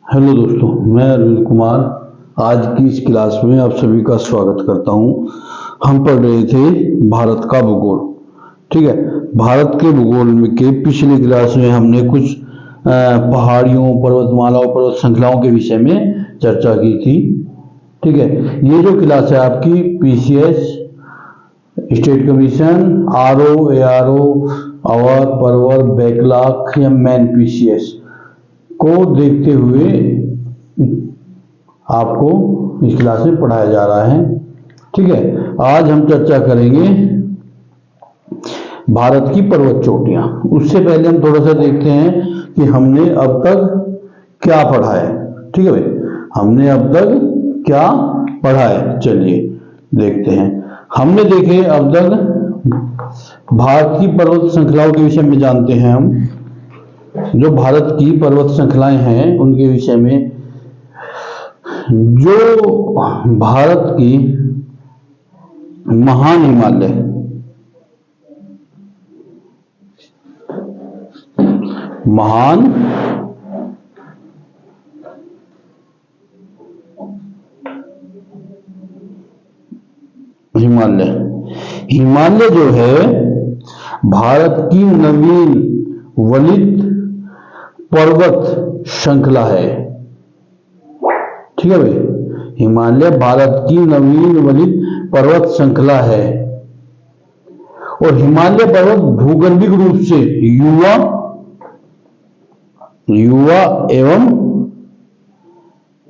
Hello दोस्तों, मैं अरविंद कुमार आज की इस क्लास में आप सभी का स्वागत करता हूं। हम पढ़ रहे थे भारत का भूगोल। ठीक है, भारत के भूगोल में के पिछली क्लास में हमने कुछ पहाड़ियों, पर्वतमालाओं, पर्वत श्रृंखलाओं के विषय में चर्चा की थी। ठीक है, ये जो क्लास है आपकी PCS, state commission, RO, ARO, आवर, परवर, बैकलॉग या मैन पीसीएस को देखते हुए आपको इस क्लास में पढ़ाया जा रहा है। ठीक है, आज हम चर्चा करेंगे भारत की पर्वत चोटियां। उससे पहले हम थोड़ा सा देखते हैं कि हमने अब तक क्या पढ़ा है। ठीक है भाई, हमने अब तक क्या पढ़ा है, चलिए देखते हैं। हमने देखे अब तक भारत की पर्वत श्रृंखलाओं के विषय में जानते हैं हम। जो भारत की पर्वत श्रृंखलाएं हैं उनके विषय में, जो भारत की महान हिमालय, महान हिमालय, हिमालय जो है भारत की नवीन वलित पर्वत श्रृंखला है। ठीक है भाई, हिमालय भारत की नवीन वलित पर्वत श्रृंखला है और हिमालय पर्वत भूगर्भिक रूप से युवा एवं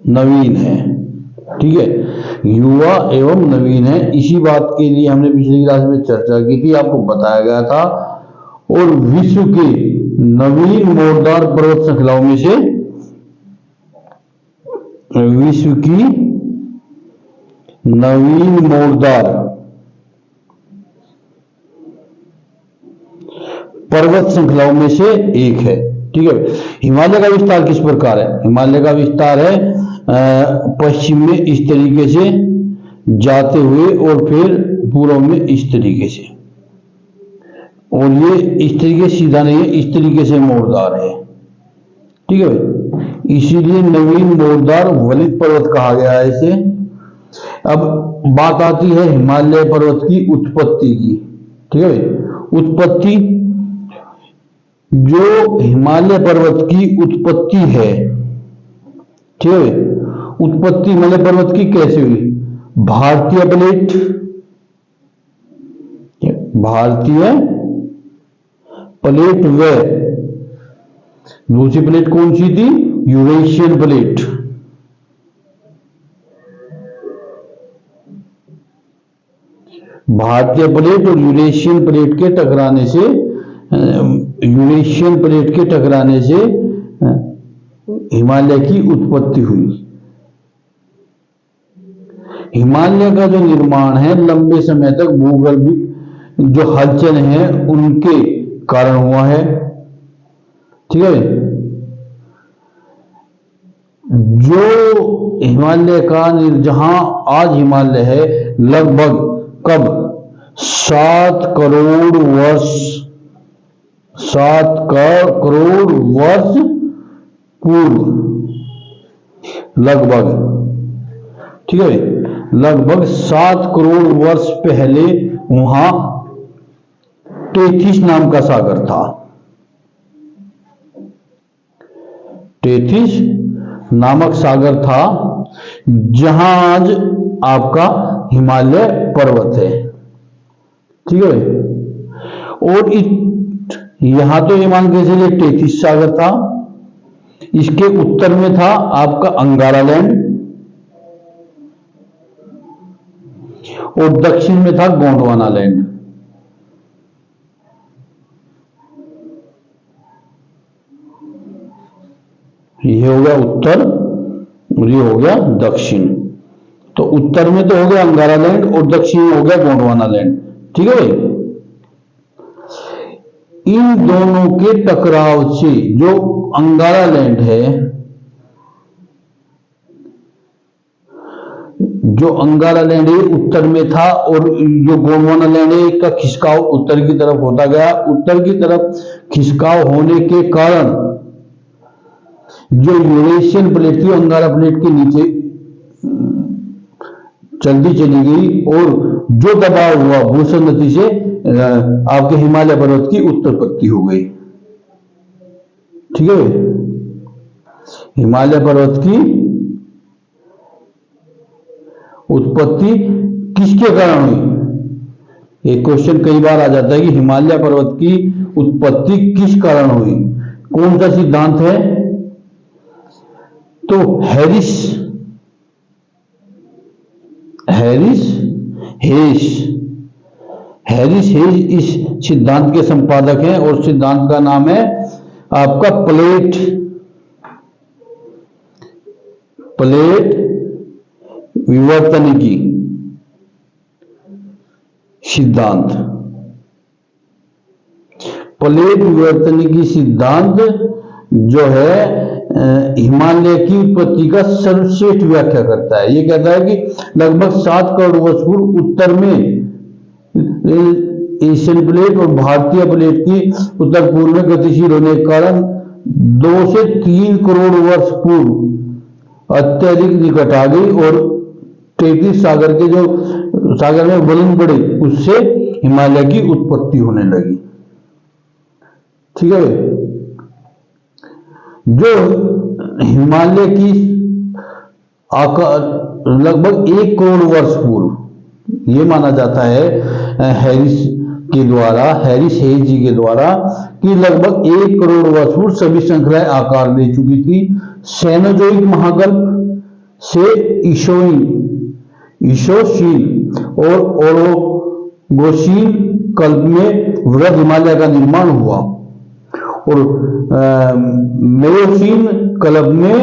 नवीन है। ठीक है, युवा एवं नवीन है। इसी बात के लिए हमने पिछली क्लास में चर्चा की थी, आपको बताया गया था। और विश्व के नवीन मोरदार पर्वत श्रृंखलाओं में से विश्व की नवीन मोरदार पर्वत श्रृंखलाओं में से एक है। ठीक है, हिमालय का विस्तार किस प्रकार है? हिमालय का विस्तार है पश्चिम में इस तरीके से जाते हुए और फिर पूर्व में इस तरीके से, और ये इस तरीके सीधा नहीं है, इस तरीके से मोरदार है। ठीक है भाई, इसीलिए नवीन मोरदार वलित पर्वत कहा गया है इसे। अब बात आती है हिमालय पर्वत की उत्पत्ति की। ठीक है भाई, उत्पत्ति, जो हिमालय पर्वत की उत्पत्ति है, ठीक है, उत्पत्ति हिमालय पर्वत की कैसे हुई? भारतीय प्लेट, भारतीय प्लेट व दूसरी प्लेट कौन सी थी? Eurasian plate. भारतीय प्लेट और यूरेशियन प्लेट के टकराने से, यूरेशियन प्लेट के टकराने से हिमालय की उत्पत्ति हुई। हिमालय का जो निर्माण है लंबे समय तक भूगर्भिक जो हलचल है उनके कारण हुआ है। ठीक है, जो हिमालय का जहां आज हिमालय है, लगभग कब 7 करोड़ वर्ष, 7 करोड़ वर्ष पूर्व, लगभग, ठीक है, लगभग 7 करोड़ वर्ष पहले वहां टेथिस नाम का सागर था। टेथिस नामक सागर था, जहां आज आपका हिमालय पर्वत है। ठीक है, और यहां तो ये मान के चलिए टेथिस सागर था, इसके उत्तर में था आपका अंगारा लैंड और दक्षिण में था गोंडवाना लैंड। ये हो गया उत्तर और ये हो गया दक्षिण। तो उत्तर में तो हो गया अंगारा लैंड और दक्षिण में हो गया गोंडवाना लैंड। ठीक है भाई, इन दोनों के टकराव से जो अंगारा लैंड है, जो अंगारा लैंड है उत्तर में था और जो गोंडवाना लैंड है का खिसकाव उत्तर की तरफ होता गया। उत्तर की तरफ खिसकाव होने के कारण जो यूरेशियन प्लेट थी अंगारा प्लेट के नीचे चलती चली गई और जो दबाव हुआ भूसंगति से आपके हिमालय पर्वत की उत्पत्ति हो गई। ठीक है, हिमालय पर्वत की उत्पत्ति किसके कारण हुई? एक क्वेश्चन कई बार आ जाता है कि हिमालय पर्वत की उत्पत्ति किस कारण हुई, कौन सा सिद्धांत है? तो हैरिस हेस इस सिद्धांत के संपादक हैं और सिद्धांत का नाम है आपका प्लेट विवर्तनिकी सिद्धांत। प्लेट विवर्तनिकी सिद्धांत जो है हिमालय की उत्पत्ति का सर्वश्रेष्ठ व्याख्या करता है। ये कहता है कि लगभग 7 करोड़ वर्ष पूर्व उत्तर में एशियन प्लेट और भारतीय प्लेट की उत्तर पूर्व में गतिशील होने के कारण 2 से 3 करोड़ वर्ष पूर्व अत्यधिक निकट आ गई और टेथिस सागर के जो सागर में वलन बढ़े उससे हिमालय की उत्पत्ति होने लगी। ठीक है, जो हिमालय की आकार लगभग 1 करोड़ वर्ष पूर्व ये माना जाता है हैरिस हेज जी के द्वारा कि लगभग 1 करोड़ वर्ष पूर्व सभी श्रृंखलाएं आकार ले चुकी थी। सेनोजोइक महाकल्प से इशोशील और ओलोगोशील कल्प में वृहद हिमालय का निर्माण हुआ और मेयोसीन कल्प में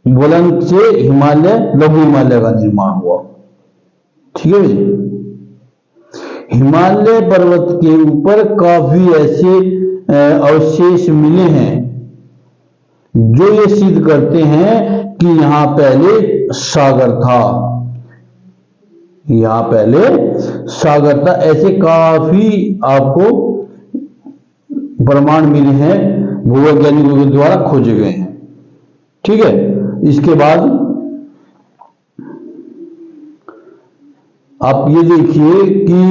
वलन से लघु हिमालय का निर्माण हुआ। ठीक है, हिमालय पर्वत के ऊपर काफी ऐसे अवशेष मिले हैं जो ये सिद्ध करते हैं कि यहां पहले सागर था, यहां पहले सागर था। ऐसे काफी आपको प्रमाण मिले हैं, भूवैज्ञानिकों के द्वारा खोजे गए हैं। ठीक है, इसके बाद आप ये देखिए कि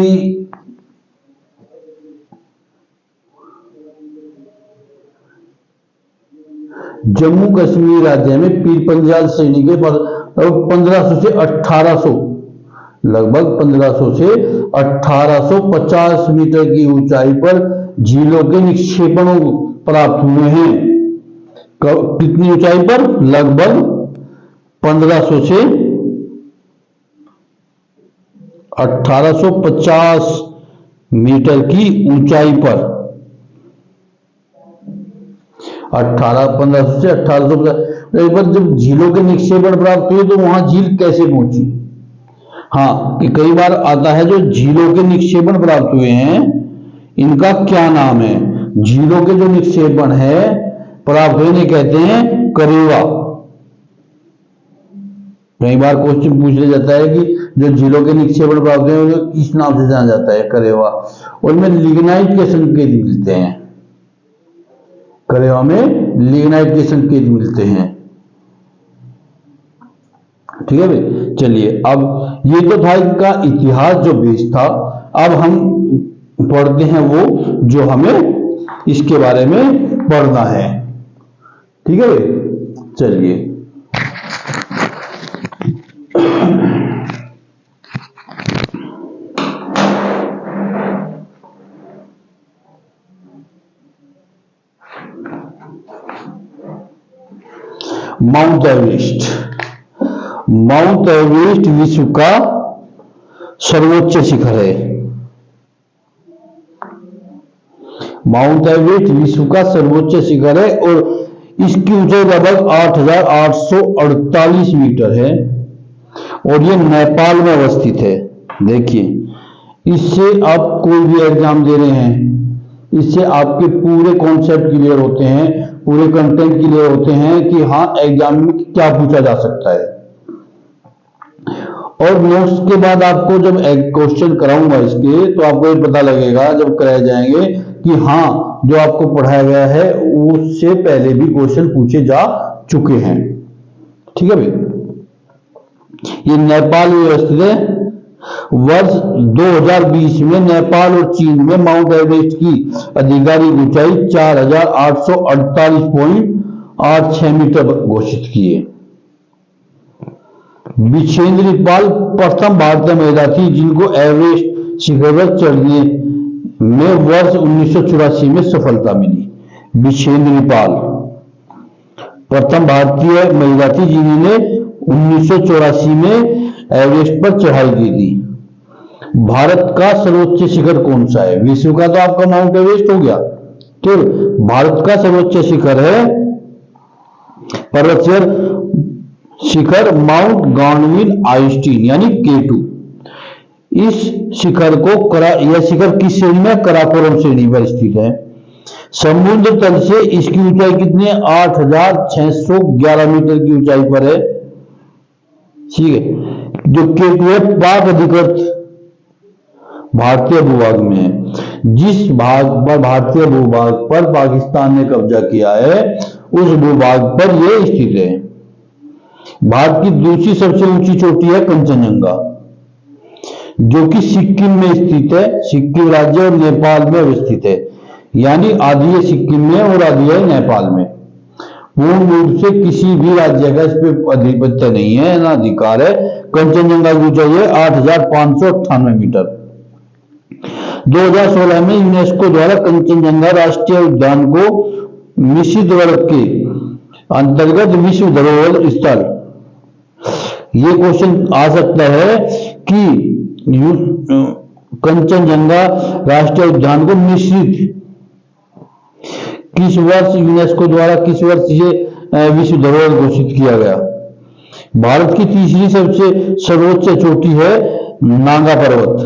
जम्मू कश्मीर राज्य में पीर पंजाल श्रेणी के 1500 से 1800 लगभग 1500 से 1850 मीटर की ऊंचाई पर झीलों के निक्षेपणों प्राप्त हुए हैं। कितनी ऊंचाई पर? लगभग 1500 से 1850 मीटर की ऊंचाई पर 1500 से 1850। एक बार जब झीलों के निक्षेपण प्राप्त हुए तो वहां झील कैसे पहुंची? हाँ, कि कई बार आता है जो झीलों के निक्षेपण प्राप्त हुए हैं इनका क्या नाम है? झीलों के जो निक्षेपण है प्राप्त हुए इन्हें कहते हैं करेवा। कई बार क्वेश्चन पूछ लिया जाता है कि जो झीलों के निक्षेपण प्राप्त हुए हैं किस नाम से जाना जाता है? करेवा। उनमें लिग्नाइट के संकेत मिलते हैं, करेवा में लिग्नाइट के संकेत मिलते हैं। ठीक है भाई, चलिए अब ये तो था इनका इतिहास जो बेस था। अब हम पढ़ते हैं वो जो हमें इसके बारे में पढ़ना है। ठीक है भाई, चलिए माउंट एवरेस्ट। माउंट एवरेस्ट विश्व का सर्वोच्च शिखर है। माउंट एवरेस्ट विश्व का सर्वोच्च शिखर है और इसकी ऊंचाई लगभग 8848 मीटर है और ये नेपाल में अवस्थित है। देखिए, इससे आप कोई भी एग्जाम दे रहे हैं इससे आपके पूरे कॉन्सेप्ट क्लियर होते हैं, पूरे कंटेंट क्लियर होते हैं कि हाँ एग्जाम में क्या पूछा जा सकता है। और नोट्स के बाद आपको जब क्वेश्चन कराऊंगा इसके, तो आपको ये पता लगेगा जब कराए जाएंगे कि हाँ जो आपको पढ़ाया गया है उससे पहले भी क्वेश्चन पूछे जा चुके हैं। ठीक है भाई, ये नेपाल में व्यवस्थित है। वर्ष 2020 में नेपाल और चीन में माउंट एवरेस्ट की आधिकारिक ऊंचाई 4848.86 मीटर घोषित की है। विछेंद्री पाल प्रथम भारतीय महिला थी जिनको एवरेस्ट शिखर पर चढ़ने में वर्ष 1984 में सफलता मिली। विछेंद्री पाल प्रथम भारतीय महिला थी जिन्होंने 1984 में एवरेस्ट पर चढ़ाई की थी। भारत का सर्वोच्च शिखर कौन सा है? विश्व का तो आपका माउंट एवरेस्ट हो गया, तो भारत का सर्वोच्च शिखर है पर्वत शिखर माउंट गॉडविन आइंस्टीन यानी K2। इस शिखर को यह शिखर किस श्रेणी में? कराकोरम श्रेणी पर स्थित है। समुद्र तल से इसकी ऊंचाई कितनी है? 8611 मीटर की ऊंचाई पर है। ठीक है, जो K2 है पाक अधिकृत भारतीय भूभाग में है। जिस भाग पर भारतीय भूभाग पर पाकिस्तान ने कब्जा किया है उस भूभाग पर यह स्थित है। भारत की दूसरी सबसे ऊंची चोटी है कंचनजंगा, जो कि सिक्किम में स्थित है। सिक्किम राज्य और नेपाल में अवस्थित है, यानी आधी है सिक्किम में और आधी है नेपाल में। पूर्ण रूप से किसी भी राज्य का इस पर आधिपत्य नहीं है, ना अधिकार है। कंचनजंगा की ऊंचाई है 8598 मीटर। 2016 में यूनेस्को द्वारा कंचनजंगा राष्ट्रीय उद्यान को मिश्रित वर्ग के अंतर्गत विश्व धरोहर स्थल। ये क्वेश्चन आ सकता है कि कंचनजंगा राष्ट्रीय उद्यान को मिश्रित किस वर्ष यूनेस्को द्वारा किस वर्ष ये विश्व धरोहर घोषित किया गया? भारत की तीसरी सबसे सर्वोच्च चोटी है नागा पर्वत।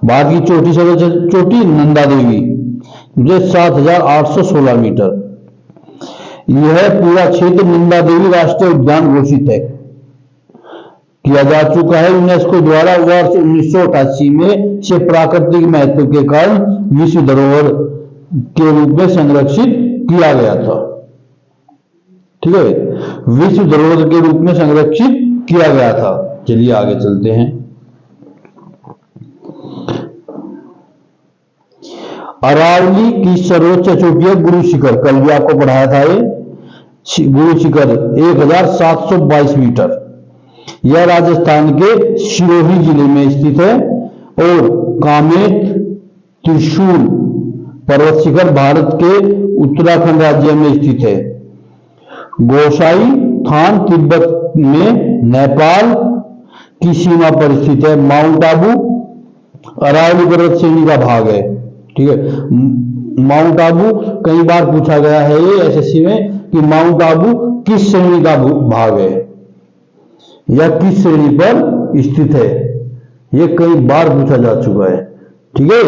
भारत की चोटी सर्वोच्च चोटी नंदा देवी जो 7816 मीटर। यह पूरा क्षेत्र नंदा देवी राष्ट्रीय उद्यान घोषित है किया जा चुका है यूनेस्को द्वारा वर्ष 1988 में से प्राकृतिक महत्व के कारण विश्व धरोहर के रूप में संरक्षित किया गया था। ठीक है, विश्व धरोहर के रूप में संरक्षित किया गया था। चलिए आगे चलते हैं। अरावली की सर्वोच्च चोटी है गुरु शिखर। कल भी आपको पढ़ाया था ये गुरु शिखर 1722 मीटर। यह राजस्थान के सिरोही जिले में स्थित है और कामेत त्रिशूल पर्वत शिखर भारत के उत्तराखंड राज्य में स्थित है। गोसाई थान तिब्बत में नेपाल की सीमा पर स्थित है। माउंट आबू अरावली पर्वत श्रेणी का भाग है। ठीक है, माउंट आबू कई बार पूछा गया है ये एसएससी में कि माउंट आबू किस श्रेणी का भाग है या किस श्रेणी पर स्थित है। ये कई बार पूछा जा चुका है। ठीक है,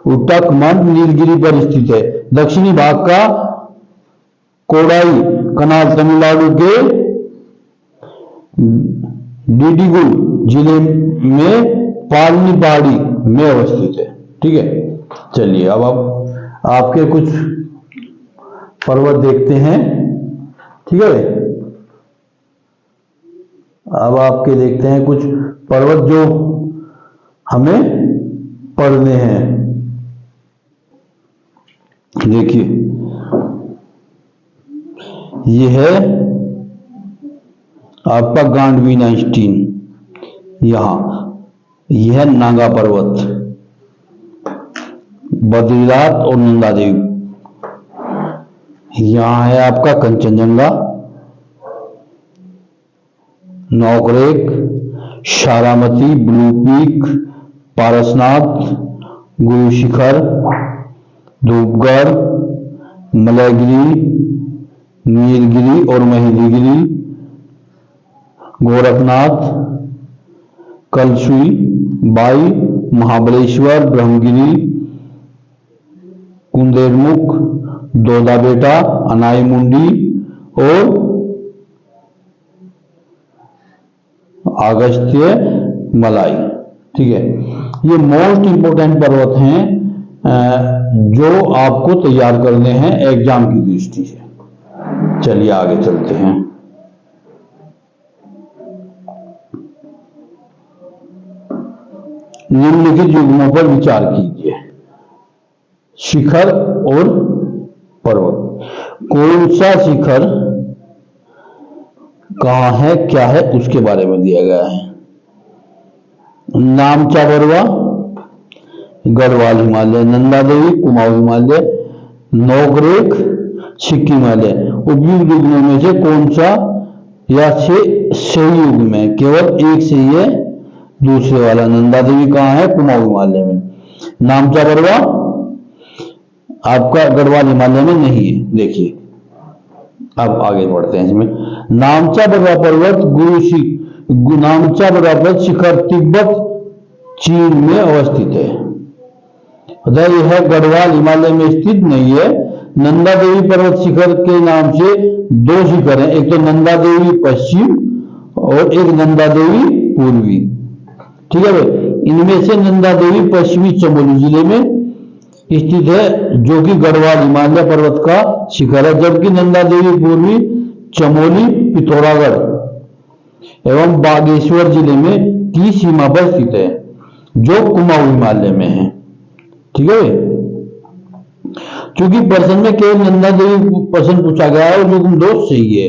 उटकमंड नीलगिरी पर स्थित है। दक्षिणी भाग का कोडाई कनाल तमिलनाडु के डिडिगुल जिले में पालनी पहाड़ी में अवस्थित है। ठीक है, चलिए अब आपके कुछ पर्वत देखते हैं। ठीक है, अब आपके देखते हैं कुछ पर्वत जो हमें पढ़ने हैं। देखिए ये है आपका गांडवीन आइंस्टीन। यहां यह नागा पर्वत, बद्रीनाथ और नंदा देवी। यहां है आपका कंचनजंगा, नौकरेक, शारामती, ब्लू पीक, पारसनाथ, गुरु शिखर, धूपगढ़, मलयगिरी, नीलगिरी और महिलीगिरी, गोरखनाथ, कलसुई, बाई, महाबलेश्वर, ब्रह्मगिरी, कुंदेरमुख, दोदा बेटा, अनाई मुंडी और अगस्त्य मलाई। ठीक है, ये मोस्ट इंपोर्टेंट पर्वत हैं जो आपको तैयार करने हैं एग्जाम की दृष्टि से। चलिए आगे चलते हैं। निम्नलिखित युग्मों पर विचार कीजिए। शिखर और पर्वत। कौन सा शिखर कहाँ है, क्या है, उसके बारे में दिया गया है। नामचा बरवा, गढ़वाल हिमालय, नंदा देवी कुमाऊं हिमालय, नोकरेक सिक्किम हिमालय। उपयुक्त युग्मों में से कौन सा या सही युग्म है? केवल एक सही है, दूसरे वाला नंदा देवी कहाँ है? कुमाऊं हिमालय में। नामचा बरवा आपका गढ़वाल हिमालय में नहीं है। देखिए अब आगे बढ़ते हैं इसमें। नामचा बरवा पर्वत नामचा बरवा पर्वत शिखर तिब्बत चीन में अवस्थित है। यह गढ़वाल हिमालय में स्थित नहीं है। नंदा देवी पर्वत शिखर के नाम से दो शिखर हैं, एक तो नंदा देवी पश्चिम और एक नंदा देवी पूर्वी। ठीक है भाई, इनमें से नंदा देवी पश्चिमी चमोली जिले में स्थित है, जो कि गढ़वाल हिमालय पर्वत का शिखर है, जबकि नंदा देवी पूर्वी चमोली, पिथौरागढ़ एवं बागेश्वर जिले में की सीमा पर स्थित है, जो कुमाऊं हिमालय में है। ठीक है, क्योंकि प्रश्न में केवल नंदा देवी प्रश्न पूछा गया है और युग्म 2 सही है।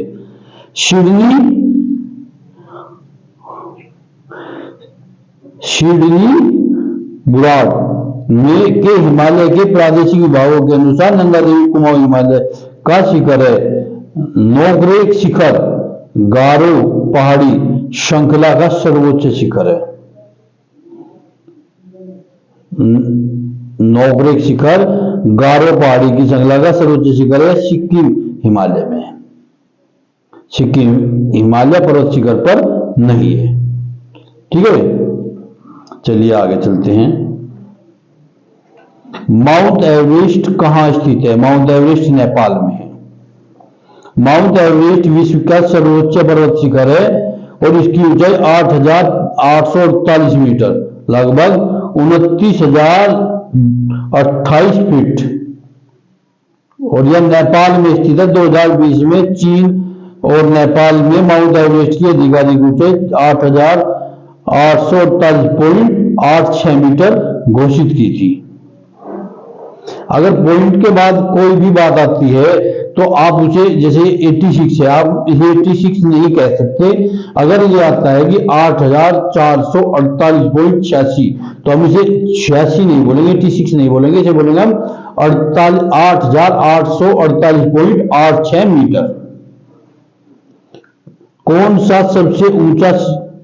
सिडनी बुराड़ में के हिमालय के प्रादेशिक विभागों के अनुसार नंदा देवी कुमाऊं हिमालय का शिखर है। नोकरेक शिखर गारो पहाड़ी श्रृंखला का सर्वोच्च शिखर है। नोकरेक शिखर गारो पहाड़ी की श्रृंखला का सर्वोच्च शिखर है, सिक्किम हिमालय में। सिक्किम हिमालय पर्वत शिखर पर नहीं है। ठीक है, चलिए आगे चलते हैं। माउंट एवरेस्ट कहां स्थित है? माउंट एवरेस्ट नेपाल में है। माउंट एवरेस्ट विश्व का सर्वोच्च पर्वत शिखर है और इसकी ऊंचाई 8,848 मीटर, लगभग 29,028 फीट और यह नेपाल में स्थित है। 2020 में चीन और नेपाल में माउंट एवरेस्ट की आधिकारिक ऊंचाई 8,848.86 मीटर घोषित की थी। अगर पॉइंट के बाद कोई भी बात आती है तो आप उसे, जैसे 86 है, आप इसे 86 नहीं कह सकते। अगर ये आता है कि 8,448.86 तो हम इसे 86 नहीं बोलेंगे, 86 नहीं बोलेंगे, इसे बोलेंगे हम 8,848.86 मीटर। कौन सा सबसे ऊंचा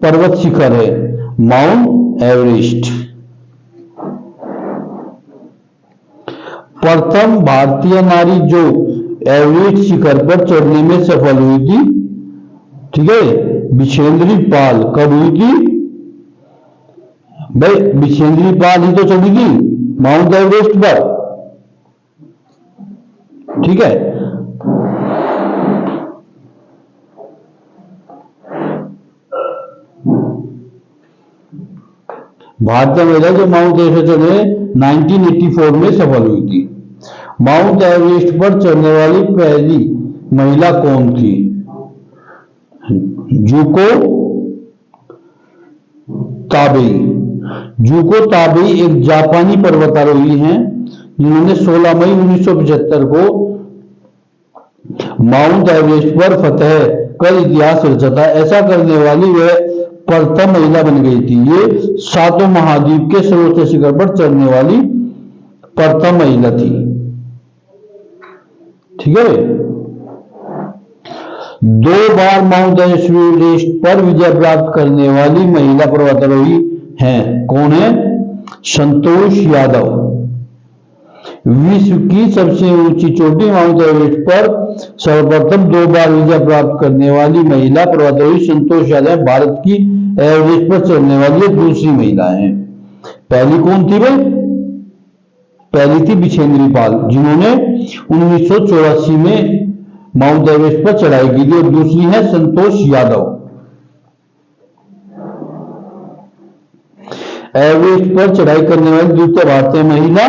पर्वत शिखर है? Mount Everest. प्रथम भारतीय नारी जो एवरेस्ट शिखर पर चढ़ने में सफल हुई थी, ठीक है, बिछेंद्री पाल। कब हुई थी भाई? बिछेंद्री पाल ही तो चढ़ी थी माउंट एवरेस्ट पर। ठीक है, भारतीय महिला जो माउंट एवरेस्ट चढ़े 1984 में सफल हुई थी। माउंट एवरेस्ट पर चढ़ने वाली पहली महिला कौन थी? जुको ताबेई। जुको ताबेई एक जापानी पर्वतारोही हैं जिन्होंने 16 मई 1975 को माउंट एवरेस्ट पर फतह कर इतिहास रचा था। ऐसा करने वाली वह प्रथम महिला बन गई थी। ये 7 महाद्वीप के सर्वोच्च शिखर पर चढ़ने वाली प्रथम महिला थी। ठीक है, 2 बार माउंट एवरेस्ट पर विजय प्राप्त करने वाली महिला पर्वतारोही हैं। कौन है? संतोष यादव। विश्व की सबसे ऊंची चोटी माउंट एवरेस्ट पर सर्वप्रथम 2 बार विजय प्राप्त करने वाली महिला पर्वतारोही संतोष यादव भारत की एवरेस्ट पर चढ़ने वाली दूसरी महिला है। पहली कौन थी भाई? पहली थी बिछेंद्री पाल, जिन्होंने 1984 में माउंट एवरेस्ट पर चढ़ाई की थी, और दूसरी है संतोष यादव। एवरेस्ट पर चढ़ाई करने वाली द्वितीय भारतीय महिला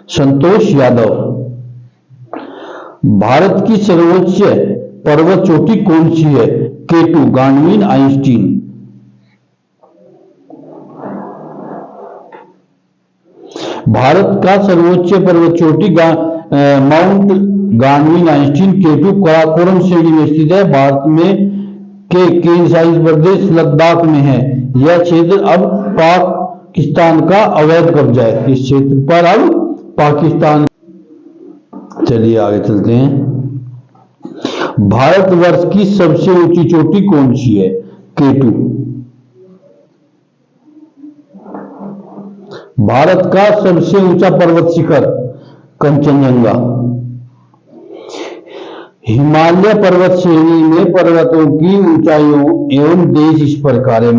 संतोष यादव। भारत की सर्वोच्च पर्वत चोटी कौन सी है? K2 गांडवीन Einstein. भारत का सर्वोच्च पर्वत चोटी माउंट गांडवीन आइंस्टीन K2 काराकोरम श्रेणी में स्थित है। भारत में के केंद्रशासित प्रदेश लद्दाख में है। यह क्षेत्र अब पाकिस्तान का अवैध कब्जा है। इस क्षेत्र पर अब पाकिस्तान। चलिए आगे चलते हैं। भारतवर्ष की सबसे ऊंची चोटी कौन सी है? K2। भारत का सबसे ऊंचा पर्वत शिखर कंचनजंगा। हिमालय पर्वत श्रेणी में पर्वतों की ऊंचाइयों एवं देश इस प्रकार है।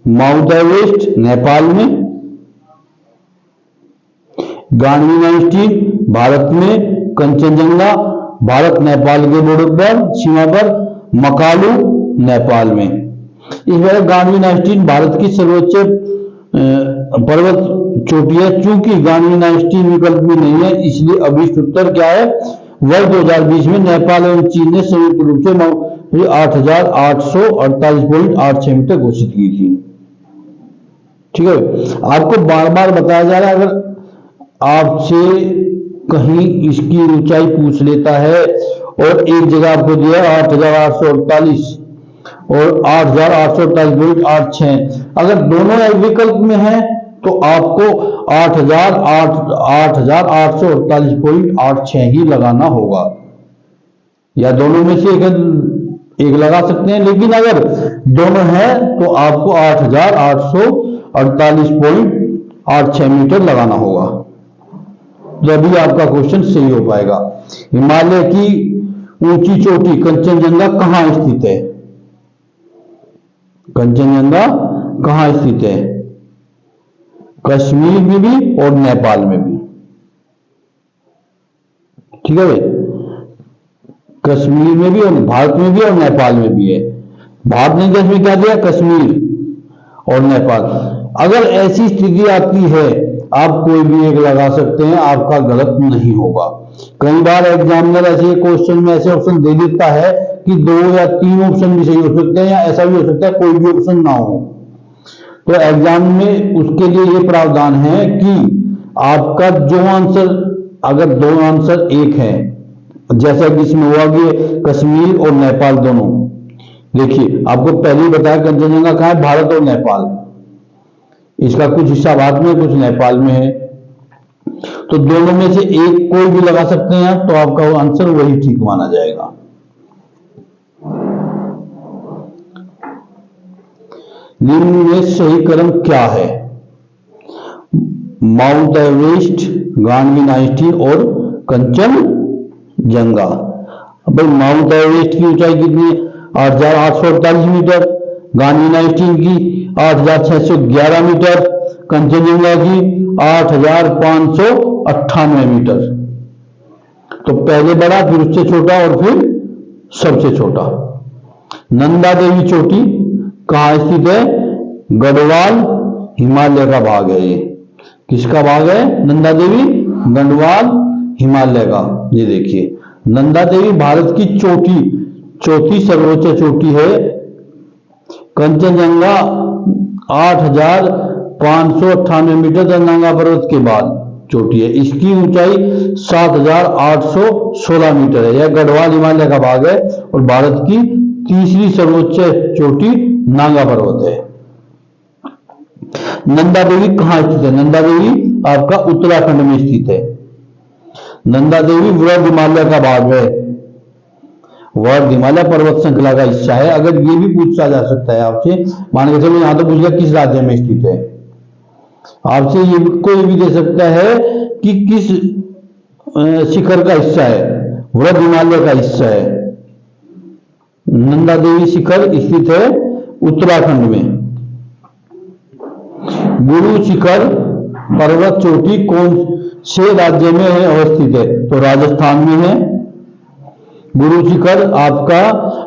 माउंट एवरेस्ट नेपाल में, गांडवीन आइंस्टीन भारत में, कंचनजंगा भारत नेपाल के बॉर्डर पर सीमा पर, मकालू नेपाल में। इस बार गांडवीन आइंस्टीन भारत की सर्वोच्च पर्वत चोटी है। चूंकि गांडवीन आइंस्टीन विकल्प में नहीं है, इसलिए अभिष्ट उत्तर क्या है? वर्ष 2020 में नेपाल एवं चीन ने संयुक्त रूप से 8,848.86 मीटर घोषित की थी। ठीक है, आपको बार बार बताया जा रहा है, अगर आपसे कहीं इसकी ऊंचाई पूछ लेता है और एक जगह आपको दिया 8,848 और 8,848.86, अगर दोनों एक विकल्प में है तो आपको 8,848.86 ही लगाना होगा, या दोनों में से एक लगा सकते हैं, लेकिन अगर दोनों है तो आपको 8,848.86 मीटर लगाना होगा, तभी आपका क्वेश्चन सही हो पाएगा। हिमालय की ऊंची चोटी कंचनजंगा कहां स्थित है? कंचनजंगा कहां स्थित है? कश्मीर में भी और नेपाल में भी। ठीक है भाई, कश्मीर में भी और भारत में भी और नेपाल में भी है। भारत ने देश में क्या दिया? कश्मीर और नेपाल। अगर ऐसी स्थिति आती है, आप कोई भी एक लगा सकते हैं, आपका गलत नहीं होगा। कई बार एग्जामिनर ऐसे क्वेश्चन में ऐसे ऑप्शन दे देता है कि 2 या 3 ऑप्शन भी सही हो सकते हैं, या ऐसा भी हो सकता है कोई भी ऑप्शन ना हो। तो एग्जाम में उसके लिए ये प्रावधान है कि आपका जो आंसर, अगर 2 आंसर एक है, जैसा कि इसमें हुआ कि कश्मीर और नेपाल दोनों। देखिए, आपको पहले ही बताया कंचनजंगा कहां है? भारत और नेपाल। इसका कुछ हिस्सा भारत में, कुछ नेपाल में है, तो दोनों में से एक कोई भी लगा सकते हैं, तो आपका आंसर वही ठीक माना जाएगा। निम्न में सही क्रम क्या है? माउंट एवरेस्ट, गांडवीन आइंस्टीन और कंचनजंगा। भाई माउंट एवरेस्ट की ऊंचाई कितनी? 8,848 मीटर, गांडवीन आइंस्टीन की 8,611 मीटर, कंचनजंगा की 8,598 मीटर। तो पहले बड़ा, फिर उससे छोटा और फिर सबसे छोटा। नंदा देवी चोटी कहां स्थित है? गढ़वाल हिमालय का भाग है। ये किसका भाग है? नंदा देवी गढ़वाल हिमालय का। ये देखिए, नंदा देवी भारत की चौथी सर्वोच्च चोटी है। कंचनजंगा 8,598 मीटर दरनांगा पर्वत के बाद चोटी है। इसकी ऊंचाई 7,816 मीटर है। यह गढ़वाल हिमालय का भाग है और भारत की तीसरी सर्वोच्च चोटी नांगा पर्वत है। नंदा देवी कहां स्थित है? नंदा देवी आपका उत्तराखंड में स्थित है। नंदा देवी वर्ध हिमालय का भाग है। वर्ध हिमालय पर्वत श्रृंखला का हिस्सा है। अगर ये भी पूछा जा सकता है आपसे, मान के चलो यहां तो पूछ लिया किस राज्य में स्थित है, आपसे ये कोई भी दे सकता है कि किस शिखर का हिस्सा है। वर्ध हिमालय का हिस्सा है। नंदा देवी शिखर स्थित है उत्तराखंड में। गुरु शिखर पर्वत चोटी से राज्य में है अवस्थित है, तो राजस्थान में है। गुरु शिखर आपका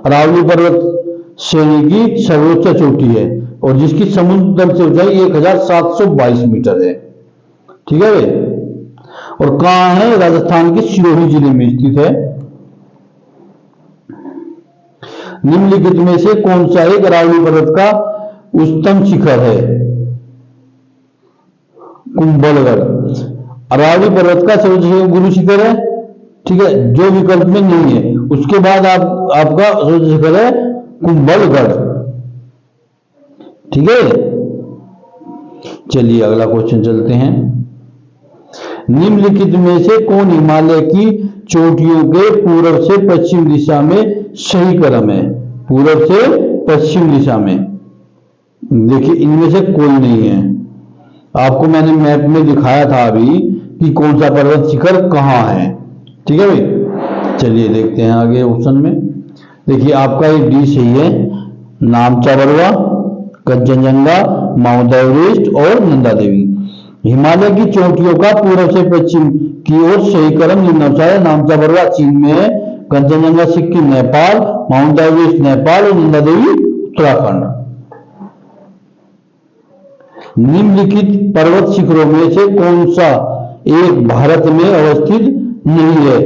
अरावली पर्वत श्रेणी की सर्वोच्च चोटी है और जिसकी समुद्र तल से ऊंचाई 1722 मीटर है। ठीक है भाई। और कहां है? राजस्थान के सिरोही जिले में स्थित है। निम्नलिखित में से कौन सा एक अरावली पर्वत का उच्चतम शिखर है? कुंभलगढ़ अरावली पर्वत का सर्वोच्च गुरु शिखर है। ठीक है, जो विकल्प में नहीं है। उसके बाद आपका सर्वोच्च शिखर है कुंभलगढ़। ठीक है, चलिए अगला क्वेश्चन चलते हैं। निम्नलिखित में से कौन हिमालय की चोटियों के पूर्व से पश्चिम दिशा में सही क्रम है? पूर्व से पश्चिम दिशा में देखिए, इनमें से कोई नहीं है। आपको मैंने मैप में दिखाया था अभी कि कौन सा पर्वत शिखर कहां है। ठीक है भाई, चलिए देखते हैं आगे ऑप्शन में। देखिए आपका ये डी सही है, नामचा बरुआ, कंचनजंगा, माउंट एवरेस्ट और नंदा देवी। हिमालय की चोटियों का पूर्व से पश्चिम की ओर सही क्रम निम्नानुसार है। नामचा बरुआ चीन में है, कंचनजंगा सिक्किम नेपाल, माउंट एवरेस्ट नेपाल और नंदा देवी उत्तराखंड। निम्नलिखित पर्वत शिखरों में से कौन सा एक भारत में अवस्थित नहीं है?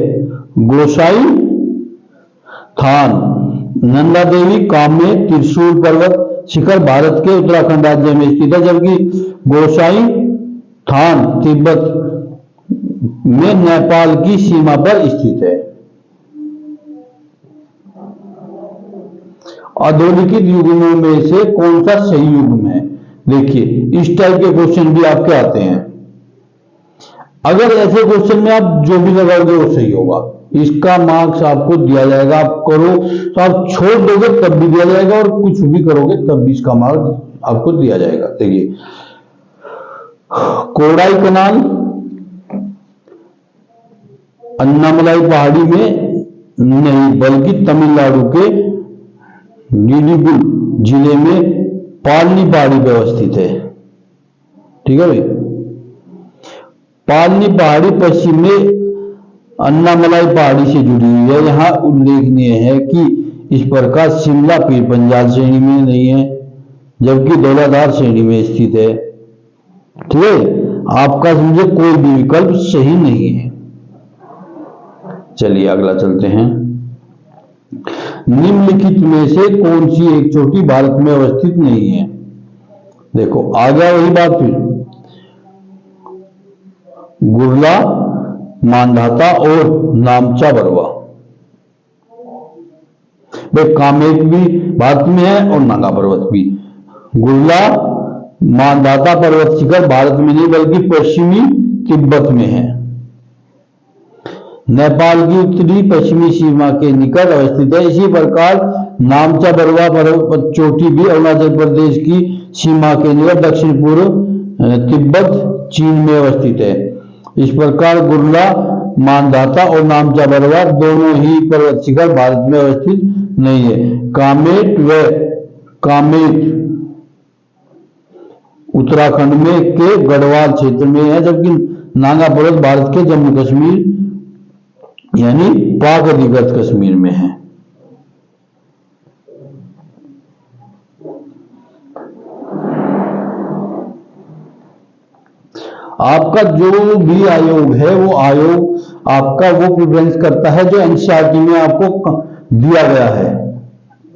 गोसाई थान, नंदा देवी काम्य त्रिशूल पर्वत शिखर भारत के उत्तराखंड राज्य में स्थित है, जबकि गोसाई थान तिब्बत में नेपाल की सीमा पर स्थित है। अधोलिखित युग्मों में से कौन सा सही युग्म है? देखिए इस टाइप के क्वेश्चन भी आपके आते हैं। अगर ऐसे क्वेश्चन में आप जो भी लगाओगे वो सही होगा, इसका मार्क्स आपको दिया जाएगा। आप करो तो आप छोड़ दोगे तब भी दिया जाएगा, और कुछ भी करोगे तब भी इसका मार्क्स आपको दिया जाएगा। देखिए कोडाई कनाल अन्नामलाई पहाड़ी में नहीं बल्कि तमिलनाडु के नीडिगुल जिले में पालनी पहाड़ी पर अवस्थित है। ठीक है भाई, पालनी पहाड़ी पश्चिम में अन्नामलाई पहाड़ी से जुड़ी हुई है। यहां उल्लेखनीय है कि इस प्रकार शिमला पीर पंजाल श्रेणी में नहीं है, जबकि धौलाधार श्रेणी में स्थित है। ठीक है, आपका समझे कोई भी विकल्प सही नहीं है। चलिए अगला चलते हैं। निम्नलिखित में से कौन सी एक चोटी भारत में अवस्थित नहीं है? देखो आ गया वही बात फिर, गुरला, मांधाता और नामचा बरुआ। भाई कामेट भी भारत में है और नागा पर्वत भी। गुरला मांधाता पर्वत शिखर भारत में नहीं बल्कि पश्चिमी तिब्बत में है, नेपाल की उत्तरी पश्चिमी सीमा के निकट अवस्थित है। इसी प्रकार नामचा बरुआ पर्वत चोटी भी अरुणाचल प्रदेश की सीमा के निकट दक्षिण पूर्व तिब्बत चीन में अवस्थित है। इस प्रकार गुरला मानधाता और नामचा बरुआ दोनों ही पर्वत शिखर भारत में अवस्थित नहीं है। कामेट व कामेट उत्तराखंड में के गढ़वाल क्षेत्र में है, जबकि नागा पर्वत भारत के जम्मू कश्मीर यानी पाक अधिकृत कश्मीर में है। आपका जो भी आयोग है वो आयोग आपका वो प्रेफरेंस करता है जो एनसीईआरटी में आपको दिया गया है,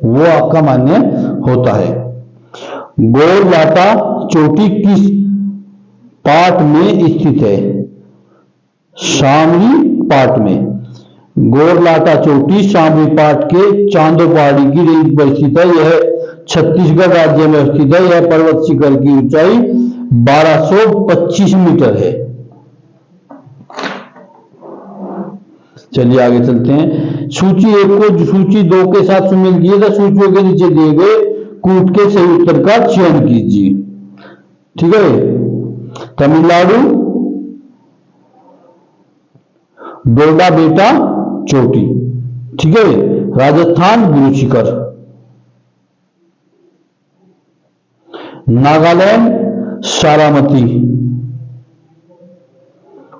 वो आपका मान्य होता है। गोरलाटा चोटी किस पाट में स्थित है? शामली पाट में। गोरलाटा चोटी शामली पाट के चांदो पहाड़ी की रेंज पर स्थित है। यह छत्तीसगढ़ राज्य में स्थित है। यह पर्वत शिखर की ऊंचाई 1225 मीटर है। चलिए आगे चलते हैं। सूची 1 को सूची 2 के साथ सुमेल किए था। सूचियों के नीचे दिए गए कूट के सही उत्तर का चयन कीजिए। ठीक है, तमिलनाडु डोडा बेटा चोटी। ठीक है, राजस्थान गुरु शिखर, नागालैंड सारामती,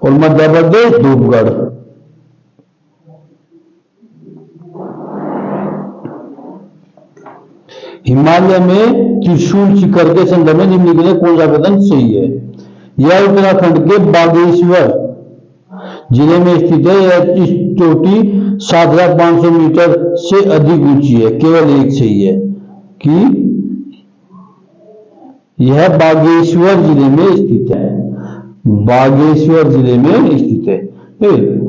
और मध्य प्रदेश धूपगढ़। हिमालय में त्रिशूल शिखर के संदर्भ में निम्नलिखित में कौन सा कथन सही है? यह उत्तराखंड के बागेश्वर जिले में स्थित है। यह चोटी 7,500 मीटर से अधिक ऊंची है। केवल एक सही है कि यह बागेश्वर जिले में स्थित है। बागेश्वर जिले में स्थित है।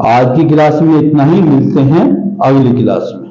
आज की क्लास में इतना ही, मिलते हैं अगली क्लास में।